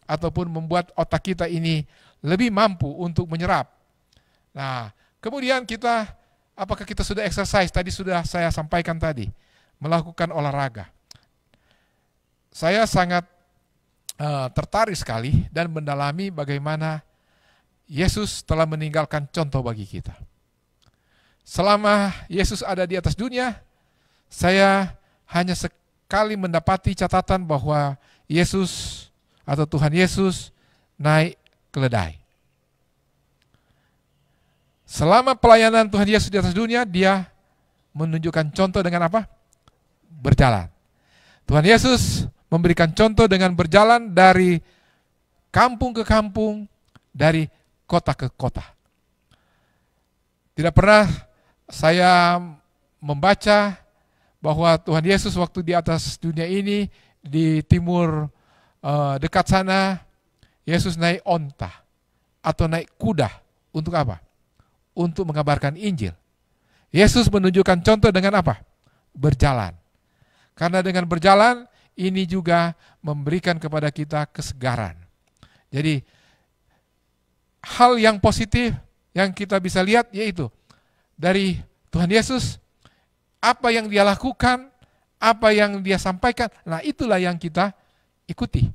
ataupun membuat otak kita ini lebih mampu untuk menyerap. Nah, kemudian kita, apakah kita sudah exercise? Tadi sudah saya sampaikan tadi, melakukan olahraga. Saya sangat tertarik sekali dan mendalami bagaimana Yesus telah meninggalkan contoh bagi kita. Selama Yesus ada di atas dunia, saya hanya sekali mendapati catatan bahwa Yesus atau Tuhan Yesus naik keledai. Selama pelayanan Tuhan Yesus di atas dunia, dia menunjukkan contoh dengan apa? Berjalan. Tuhan Yesus memberikan contoh dengan berjalan dari kampung ke kampung, dari kota ke kota. Tidak pernah saya membaca bahwa Tuhan Yesus waktu di atas dunia ini, di timur dekat sana, Yesus naik onta atau naik kuda. Untuk apa? Untuk mengabarkan Injil. Yesus menunjukkan contoh dengan apa? Berjalan. Karena dengan berjalan, ini juga memberikan kepada kita kesegaran. Jadi, hal yang positif yang kita bisa lihat yaitu dari Tuhan Yesus, apa yang dia lakukan, apa yang dia sampaikan, nah itulah yang kita ikuti.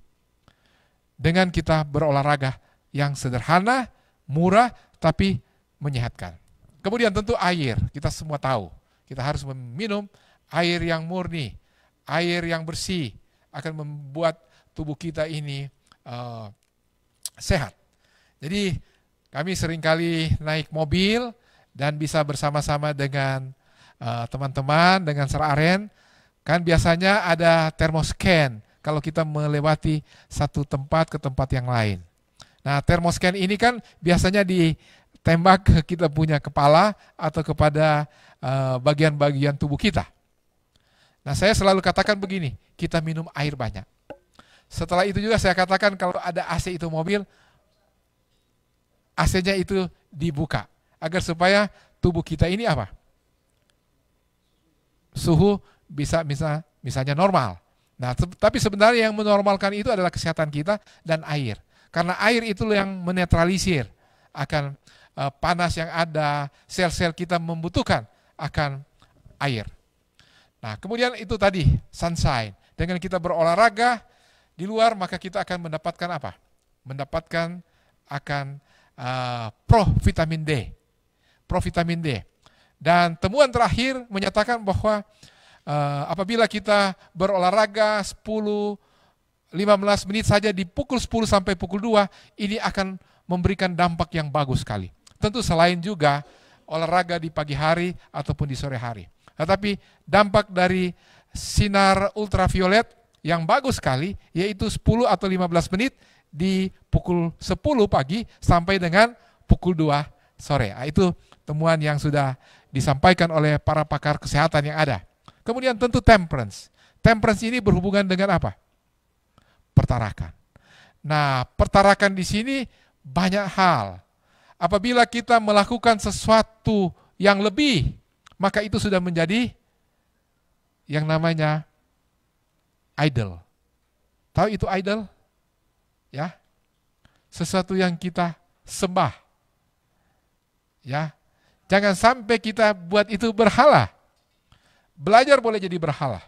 Dengan kita berolahraga yang sederhana, murah, tapi menyehatkan. Kemudian tentu air, kita semua tahu, kita harus meminum air yang murni, air yang bersih, akan membuat tubuh kita ini sehat. Jadi kami seringkali naik mobil dan bisa bersama-sama dengan teman-teman, dengan Seraren, kan biasanya ada thermoscan kalau kita melewati satu tempat ke tempat yang lain. Nah, thermoscan ini kan biasanya ditembak ke kita punya kepala atau kepada bagian-bagian tubuh kita. Nah, saya selalu katakan begini, kita minum air banyak. Setelah itu juga saya katakan kalau ada AC itu mobil, AC-nya itu dibuka agar supaya tubuh kita ini apa? Suhu bisa misalnya normal. Nah, tapi sebenarnya yang menormalkan itu adalah kesehatan kita dan air. Karena air itu yang menetralisir akan panas yang ada, sel-sel kita membutuhkan akan air. Nah, kemudian itu tadi sunshine. Dengan kita berolahraga di luar, maka kita akan mendapatkan apa? Mendapatkan akan provitamin D. Provitamin D. Dan temuan terakhir menyatakan bahwa apabila kita berolahraga 10-15 menit saja di pukul 10 sampai pukul 2, ini akan memberikan dampak yang bagus sekali. Tentu selain juga olahraga di pagi hari ataupun di sore hari. Tetapi dampak dari sinar ultraviolet yang bagus sekali, yaitu 10 atau 15 menit di pukul 10 pagi sampai dengan pukul 2 sore. Nah, itu temuan yang sudah disampaikan oleh para pakar kesehatan yang ada. Kemudian tentu temperance. Temperance ini berhubungan dengan apa? Pertarakan. Nah, pertarakan di sini banyak hal. Apabila kita melakukan sesuatu yang lebih, maka itu sudah menjadi yang namanya idol. Tahu itu idol? Ya. Sesuatu yang kita sembah. Ya. Jangan sampai kita buat itu berhala. Belajar boleh jadi berhala.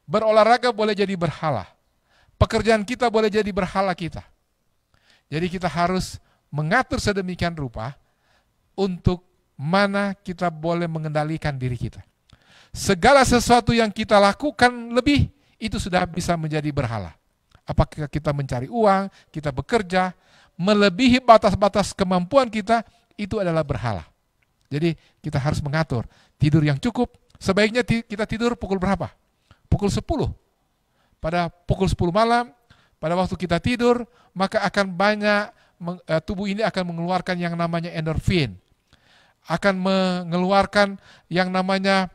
Berolahraga boleh jadi berhala. Pekerjaan kita boleh jadi berhala kita. Jadi kita harus mengatur sedemikian rupa untuk mana kita boleh mengendalikan diri kita. Segala sesuatu yang kita lakukan lebih, itu sudah bisa menjadi berhala. Apakah kita mencari uang, kita bekerja, melebihi batas-batas kemampuan kita, itu adalah berhala. Jadi kita harus mengatur tidur yang cukup. Sebaiknya kita tidur pukul berapa? Pukul 10. Pada pukul 10 malam, pada waktu kita tidur, maka akan banyak, tubuh ini akan mengeluarkan yang namanya endorfin. Akan mengeluarkan yang namanya,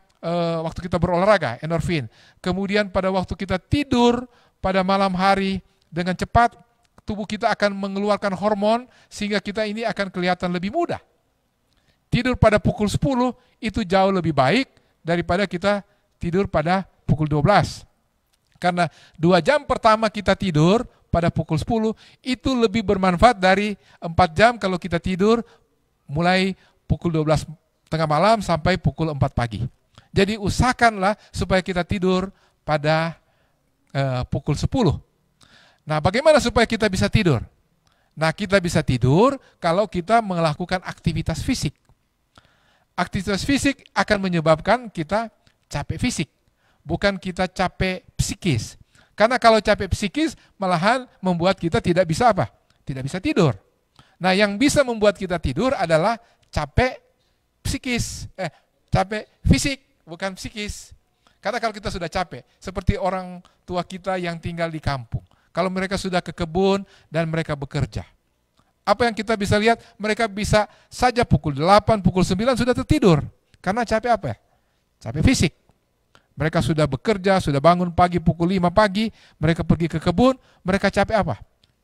waktu kita berolahraga, endorfin. Kemudian pada waktu kita tidur, pada malam hari, dengan cepat, tubuh kita akan mengeluarkan hormon, sehingga kita ini akan kelihatan lebih muda. Tidur pada pukul 10, itu jauh lebih baik, daripada kita tidur pada pukul 12. Karena 2 jam pertama kita tidur pada pukul 10, itu lebih bermanfaat dari 4 jam kalau kita tidur mulai pukul 12 tengah malam sampai pukul 4 pagi. Jadi usahakanlah supaya kita tidur pada pukul 10. Nah, bagaimana supaya kita bisa tidur? Nah, kita bisa tidur kalau kita melakukan aktivitas fisik. Aktivitas fisik akan menyebabkan kita capek fisik. bukan kita capek psikis. Karena kalau capek psikis malahan membuat kita tidak bisa apa? Tidak bisa tidur. Nah, yang bisa membuat kita tidur adalah capek psikis, capek fisik, bukan psikis. Karena kalau kita sudah capek, seperti orang tua kita yang tinggal di kampung. Kalau mereka sudah ke kebun dan mereka bekerja. Apa yang kita bisa lihat, mereka bisa saja pukul 8, pukul 9 sudah tertidur. Karena capek apa ya? Capek fisik. Mereka sudah bekerja, sudah bangun pagi pukul 5 pagi, mereka pergi ke kebun, mereka capek apa?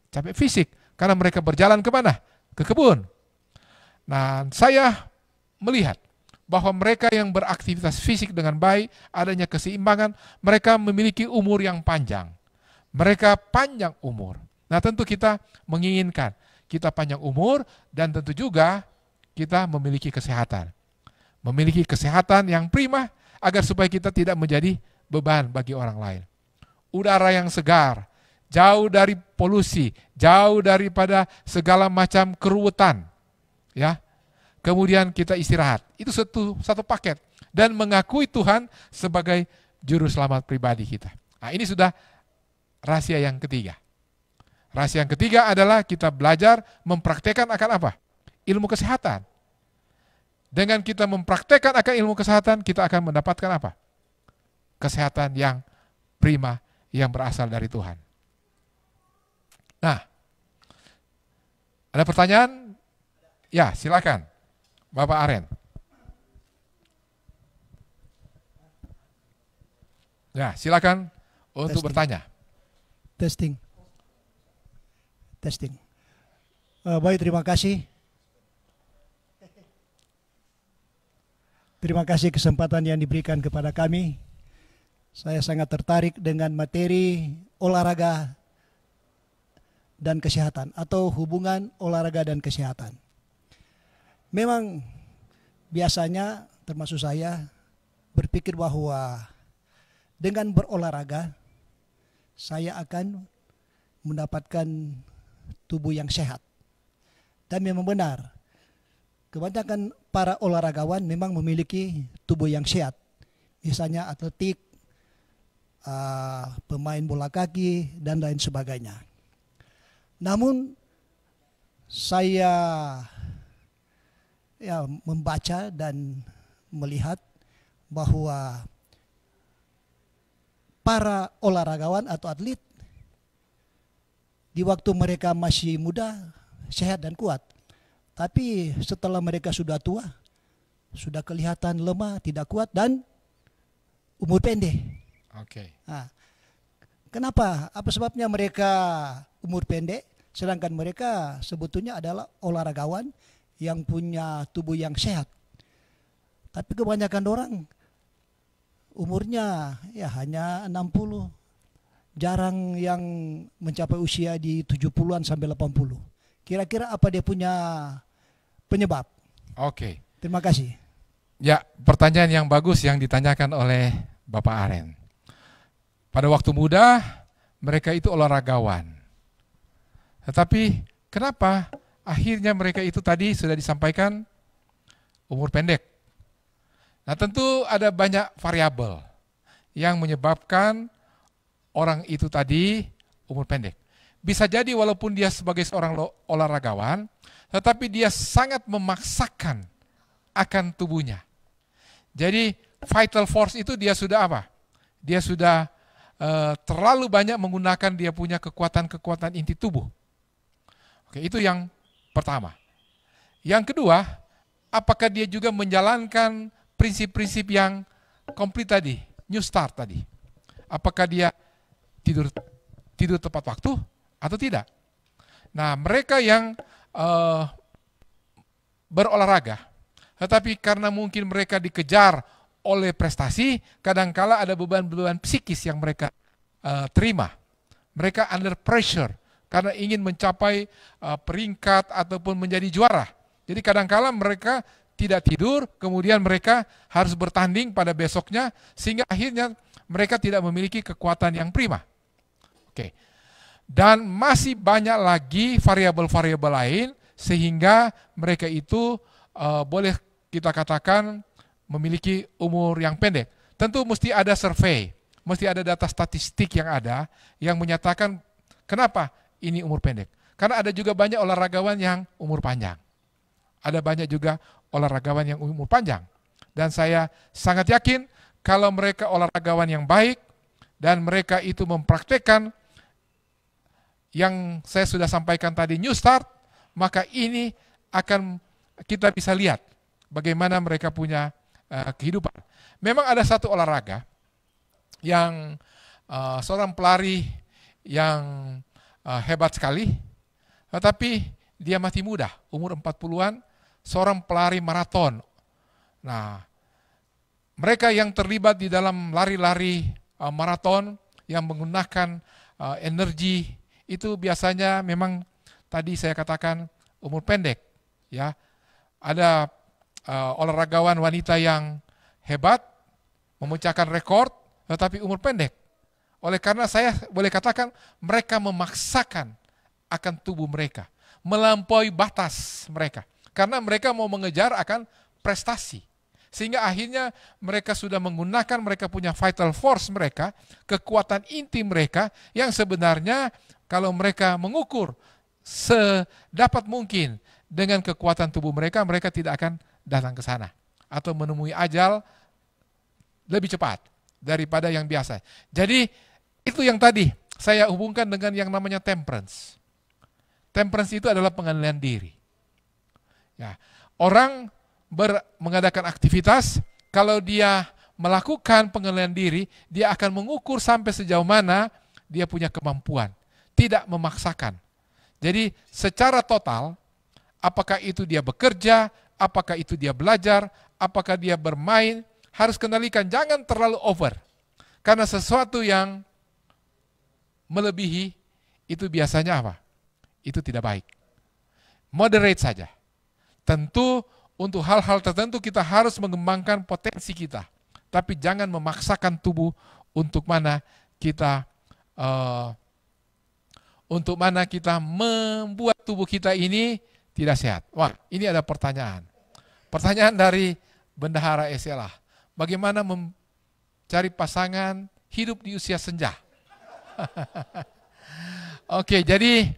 Capek fisik. Karena mereka berjalan kemana? Ke kebun. Nah, saya melihat bahwa mereka yang beraktivitas fisik dengan baik, adanya keseimbangan, mereka memiliki umur yang panjang. Mereka panjang umur. Nah, tentu kita menginginkan kita panjang umur dan tentu juga kita memiliki kesehatan. Memiliki kesehatan yang prima agar supaya kita tidak menjadi beban bagi orang lain. Udara yang segar, jauh dari polusi, jauh daripada segala macam keruwetan. Ya. Kemudian kita istirahat. Itu satu paket. Dan mengakui Tuhan sebagai juru selamat pribadi kita. Nah, ini sudah rahasia yang ketiga. Rahasia yang ketiga adalah kita belajar mempraktekkan akan apa? Ilmu kesehatan. Dengan kita mempraktekkan akan ilmu kesehatan, kita akan mendapatkan apa? Kesehatan yang prima, yang berasal dari Tuhan. Nah, ada pertanyaan? Ya, silakan. Bapak Aren. Ya, silakan untuk bertanya. Testing. Baik, terima kasih. Terima kasih kesempatan yang diberikan kepada kami. Saya sangat tertarik dengan materi olahraga dan kesehatan atau hubungan olahraga dan kesehatan. Memang biasanya termasuk saya berpikir bahwa dengan berolahraga saya akan mendapatkan tubuh yang sehat. Dan memang benar, kebanyakan para olahragawan memang memiliki tubuh yang sehat. Misalnya atletik, pemain bola kaki, dan lain sebagainya. Namun saya membaca dan melihat bahwa para olahragawan atau atlet di waktu mereka masih muda, sehat dan kuat. Tapi setelah mereka sudah tua, sudah kelihatan lemah, tidak kuat dan umur pendek. Oke. Nah, kenapa? Apa sebabnya mereka umur pendek, sedangkan mereka sebetulnya adalah olahragawan yang punya tubuh yang sehat. Tapi kebanyakan orang umurnya ya hanya 60. Jarang yang mencapai usia di 70-an sampai 80. Kira-kira apa dia punya penyebab? Oke. Terima kasih. Ya, pertanyaan yang bagus yang ditanyakan oleh Bapak Aren. Pada waktu muda, mereka itu olahragawan. Tetapi kenapa akhirnya mereka itu tadi sudah disampaikan umur pendek? Nah, tentu ada banyak variabel yang menyebabkan orang itu tadi umur pendek. Bisa jadi walaupun dia sebagai seorang olahragawan, tetapi dia sangat memaksakan akan tubuhnya. Jadi vital force itu dia sudah apa? Dia sudah terlalu banyak menggunakan dia punya kekuatan-kekuatan inti tubuh. Oke, itu yang pertama. Yang kedua, apakah dia juga menjalankan prinsip-prinsip yang komplit tadi, new start tadi? Apakah dia tidur tepat waktu atau tidak? Nah, mereka yang berolahraga, tetapi karena mungkin mereka dikejar oleh prestasi, kadangkala ada beban-beban psikis yang mereka terima. Mereka under pressure karena ingin mencapai peringkat ataupun menjadi juara. Jadi kadangkala mereka tidak tidur, kemudian mereka harus bertanding pada besoknya, sehingga akhirnya mereka tidak memiliki kekuatan yang prima. Oke. Dan masih banyak lagi variabel-variabel lain sehingga mereka itu boleh kita katakan memiliki umur yang pendek. tentu mesti ada survei, mesti ada data statistik yang ada yang menyatakan kenapa ini umur pendek. Karena ada juga banyak olahragawan yang umur panjang. Ada banyak juga olahragawan yang umur panjang. Dan saya sangat yakin kalau mereka olahragawan yang baik dan mereka itu mempraktekkan yang saya sudah sampaikan tadi, New Start, maka ini akan kita bisa lihat bagaimana mereka punya kehidupan. Memang ada satu olahraga yang seorang pelari yang hebat sekali, tetapi dia masih muda, umur 40-an, seorang pelari maraton. Nah, mereka yang terlibat di dalam lari-lari maraton yang menggunakan energi itu biasanya memang tadi saya katakan umur pendek, ya. Ada olahragawan wanita yang hebat memecahkan rekor tetapi umur pendek. Oleh karena saya boleh katakan mereka memaksakan akan tubuh mereka, melampaui batas mereka. Karena mereka mau mengejar akan prestasi. Sehingga akhirnya mereka sudah menggunakan, mereka punya vital force mereka, kekuatan inti mereka yang sebenarnya kalau mereka mengukur sedapat mungkin dengan kekuatan tubuh mereka, mereka tidak akan datang ke sana atau menemui ajal lebih cepat daripada yang biasa. Jadi itu yang tadi saya hubungkan dengan yang namanya temperance. Temperance itu adalah pengendalian diri. Ya, orang mengadakan aktivitas, kalau dia melakukan pengendalian diri, dia akan mengukur sampai sejauh mana dia punya kemampuan, tidak memaksakan. Jadi secara total, apakah itu dia bekerja, apakah itu dia belajar, apakah dia bermain, harus kendalikan, jangan terlalu over. Karena sesuatu yang melebihi itu biasanya apa? Itu tidak baik. Moderate saja. Tentu untuk hal-hal tertentu kita harus mengembangkan potensi kita. Tapi jangan memaksakan tubuh untuk mana kita membuat tubuh kita ini tidak sehat. Wah, ini ada pertanyaan. Pertanyaan dari Bendahara SLA. Bagaimana mencari pasangan hidup di usia senja? Oke, jadi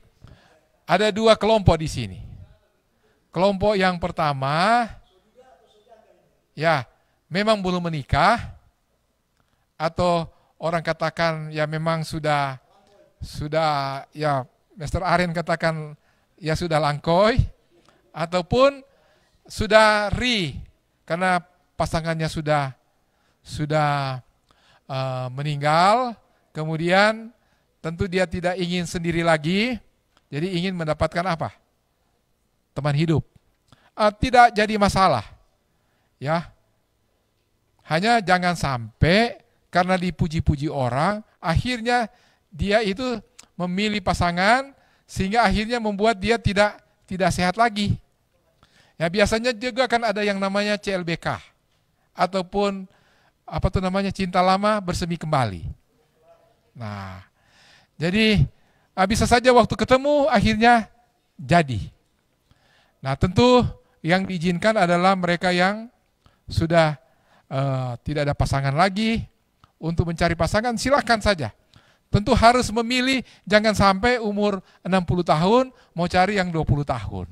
ada dua kelompok di sini. Kelompok yang pertama, ya memang belum menikah, atau orang katakan ya memang sudah ya Mr. Aren katakan ya sudah langkoi, ataupun sudah karena pasangannya sudah meninggal, kemudian tentu dia tidak ingin sendiri lagi, jadi ingin mendapatkan apa? Teman hidup. Tidak jadi masalah. Ya. Hanya jangan sampai karena dipuji-puji orang, akhirnya dia itu memilih pasangan sehingga akhirnya membuat dia tidak sehat lagi. Ya, biasanya juga kan ada yang namanya CLBK ataupun cinta lama bersemi kembali. Nah, jadi bisa saja waktu ketemu akhirnya jadi. Nah, tentu yang diizinkan adalah mereka yang sudah tidak ada pasangan lagi. Untuk mencari pasangan silakan saja. Tentu harus memilih, jangan sampai umur 60 tahun mau cari yang 20 tahun.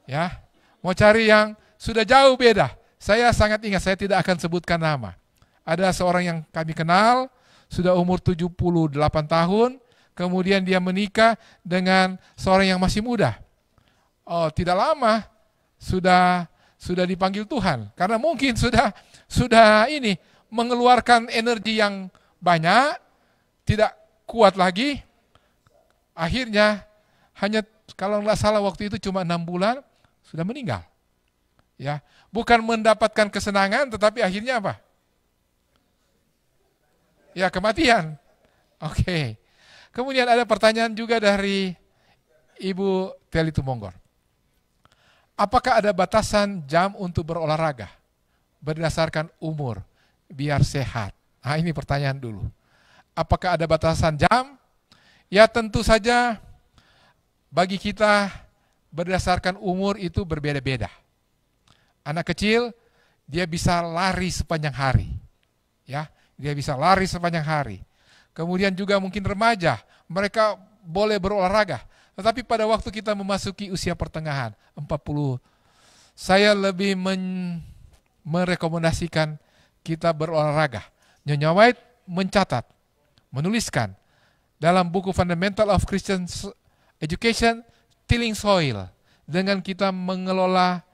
Ya, mau cari yang sudah jauh beda. Saya sangat ingat, saya tidak akan sebutkan nama. Ada seorang yang kami kenal, sudah umur 78 tahun, kemudian dia menikah dengan seorang yang masih muda. Oh, tidak lama sudah dipanggil Tuhan, karena mungkin sudah mengeluarkan energi yang banyak, tidak kuat lagi. Akhirnya hanya kalau nggak salah waktu itu cuma 6 bulan sudah meninggal. Ya, bukan mendapatkan kesenangan, tetapi akhirnya apa? Ya, kematian. Oke. Kemudian ada pertanyaan juga dari Ibu Teli Tumonggor. Apakah ada batasan jam untuk berolahraga berdasarkan umur biar sehat? Nah, ini pertanyaan dulu. Apakah ada batasan jam? Ya, tentu saja bagi kita berdasarkan umur itu berbeda-beda. Anak kecil dia bisa lari sepanjang hari. Ya, dia bisa lari sepanjang hari. Kemudian juga mungkin remaja, mereka boleh berolahraga. Tetapi pada waktu kita memasuki usia pertengahan, 40, saya lebih merekomendasikan kita berolahraga. Nyonya White mencatat, menuliskan dalam buku Fundamental of Christian Education, tilling soil, dengan kita mengelola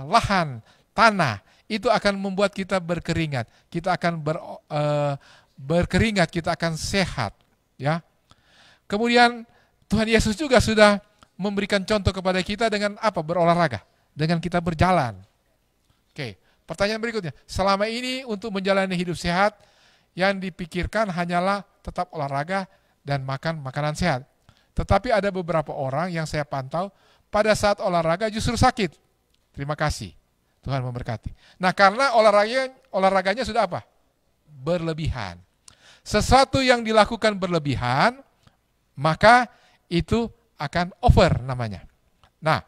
lahan, tanah, itu akan membuat kita berkeringat. Kita akan berkeringat, kita akan sehat. Ya. Kemudian Tuhan Yesus juga sudah memberikan contoh kepada kita dengan apa? Berolahraga, dengan kita berjalan. Oke, pertanyaan berikutnya. Selama ini untuk menjalani hidup sehat, yang dipikirkan hanyalah tetap olahraga dan makan makanan sehat. Tetapi ada beberapa orang yang saya pantau, pada saat olahraga justru sakit. Terima kasih, Tuhan memberkati. Nah, karena olahraganya sudah apa? Berlebihan. Sesuatu yang dilakukan berlebihan, maka itu akan over namanya. Nah,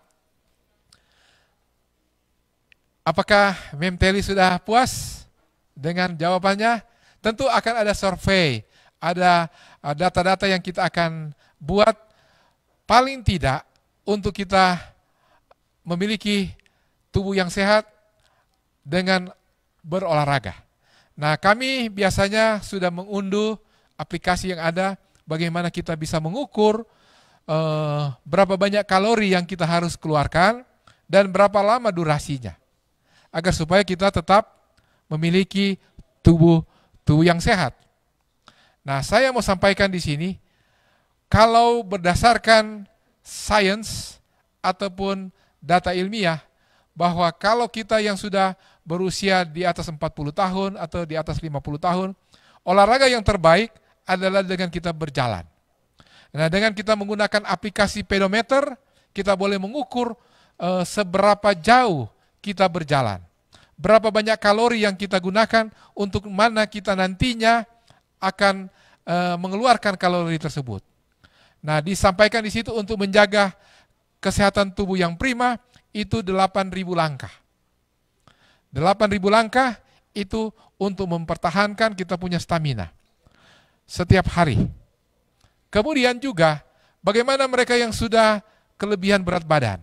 apakah Mem Teli sudah puas dengan jawabannya? Tentu akan ada survei, ada data-data yang kita akan buat, paling tidak untuk kita memiliki tubuh yang sehat dengan berolahraga. Nah, kami biasanya sudah mengunduh aplikasi yang ada, bagaimana kita bisa mengukur berapa banyak kalori yang kita harus keluarkan dan berapa lama durasinya, agar supaya kita tetap memiliki tubuh yang sehat. Nah, saya mau sampaikan di sini, kalau berdasarkan sains ataupun data ilmiah, bahwa kalau kita yang sudah berusia di atas 40 tahun atau di atas 50 tahun, olahraga yang terbaik adalah dengan kita berjalan. Nah, dengan kita menggunakan aplikasi pedometer, kita boleh mengukur seberapa jauh kita berjalan. Berapa banyak kalori yang kita gunakan, untuk mana kita nantinya akan mengeluarkan kalori tersebut. Nah, disampaikan di situ untuk menjaga kesehatan tubuh yang prima, itu 8.000 langkah. 8.000 langkah itu untuk mempertahankan kita punya stamina setiap hari. Kemudian juga bagaimana mereka yang sudah kelebihan berat badan,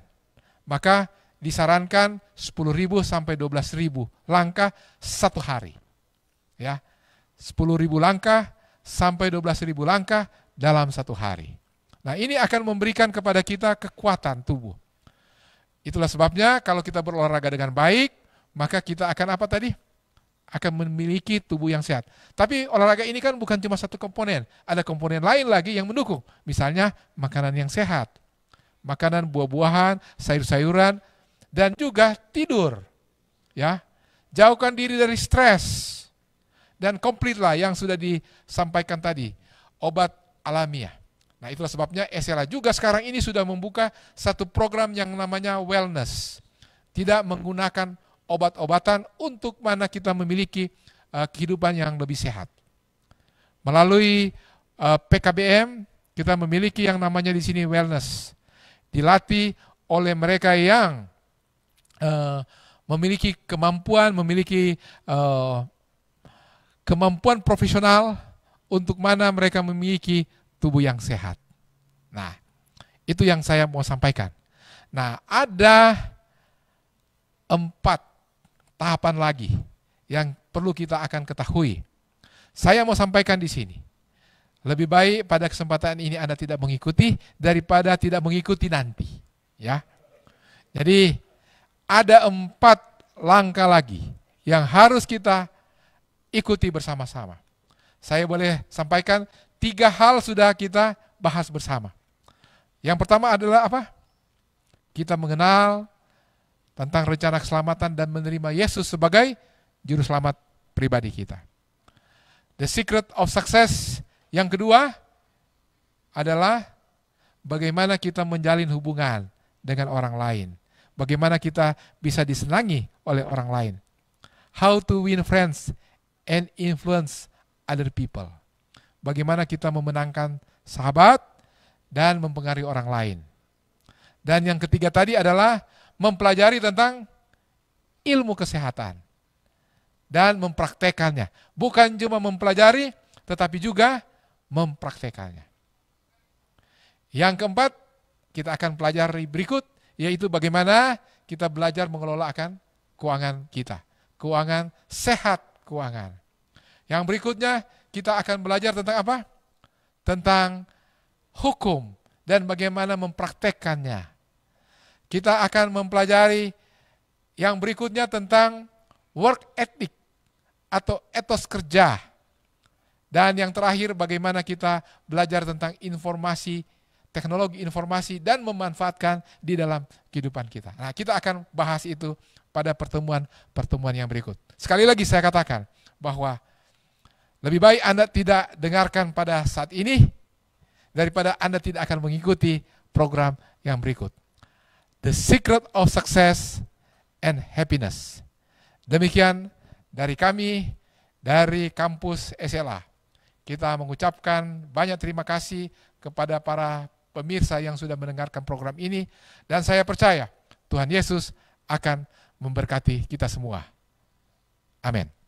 maka disarankan 10.000 sampai 12.000 langkah satu hari. Ya, 10.000 langkah sampai 12.000 langkah dalam satu hari. Nah, ini akan memberikan kepada kita kekuatan tubuh. Itulah sebabnya kalau kita berolahraga dengan baik, maka kita akan apa tadi? Akan memiliki tubuh yang sehat. Tapi olahraga ini kan bukan cuma satu komponen, ada komponen lain lagi yang mendukung. Misalnya makanan yang sehat, makanan buah-buahan, sayur-sayuran, dan juga tidur. Ya, jauhkan diri dari stres. Dan komplitlah yang sudah disampaikan tadi, obat alamiah. Nah, itulah sebabnya SLA juga sekarang ini sudah membuka satu program yang namanya wellness. Tidak menggunakan obat-obatan, untuk mana kita memiliki kehidupan yang lebih sehat. Melalui PKBM kita memiliki yang namanya di sini wellness. Dilatih oleh mereka yang memiliki kemampuan, kemampuan profesional, untuk mana mereka memiliki tubuh yang sehat. Nah, itu yang saya mau sampaikan. Nah, ada 4 tahapan lagi yang perlu kita akan ketahui. Saya mau sampaikan di sini. Lebih baik pada kesempatan ini Anda tidak mengikuti daripada tidak mengikuti nanti. Ya. Jadi ada 4 langkah lagi yang harus kita ikuti bersama-sama. Saya boleh sampaikan 3 hal sudah kita bahas bersama. Yang pertama adalah apa? Kita mengenal tentang rencana keselamatan dan menerima Yesus sebagai juru selamat pribadi kita. The secret of success yang kedua adalah bagaimana kita menjalin hubungan dengan orang lain. Bagaimana kita bisa disenangi oleh orang lain. How to win friends and influence other people. Bagaimana kita memenangkan sahabat dan mempengaruhi orang lain. Dan yang ketiga tadi adalah mempelajari tentang ilmu kesehatan dan mempraktekannya. Bukan cuma mempelajari, tetapi juga mempraktekannya. Yang keempat, kita akan pelajari berikut, yaitu bagaimana kita belajar mengelola akan keuangan kita. Keuangan, sehat keuangan. Yang berikutnya, kita akan belajar tentang apa? Tentang hukum dan bagaimana mempraktekkannya. Kita akan mempelajari yang berikutnya tentang work ethic atau etos kerja. Dan yang terakhir, bagaimana kita belajar tentang informasi, teknologi informasi dan memanfaatkan di dalam kehidupan kita. Nah, kita akan bahas itu pada pertemuan yang berikut. Sekali lagi saya katakan bahwa lebih baik Anda tidak dengarkan pada saat ini daripada Anda tidak akan mengikuti program yang berikut. The Secret of Success and Happiness. Demikian dari kami, dari kampus SLA. Kita mengucapkan banyak terima kasih kepada para pemirsa yang sudah mendengarkan program ini, dan saya percaya Tuhan Yesus akan memberkati kita semua. Amin.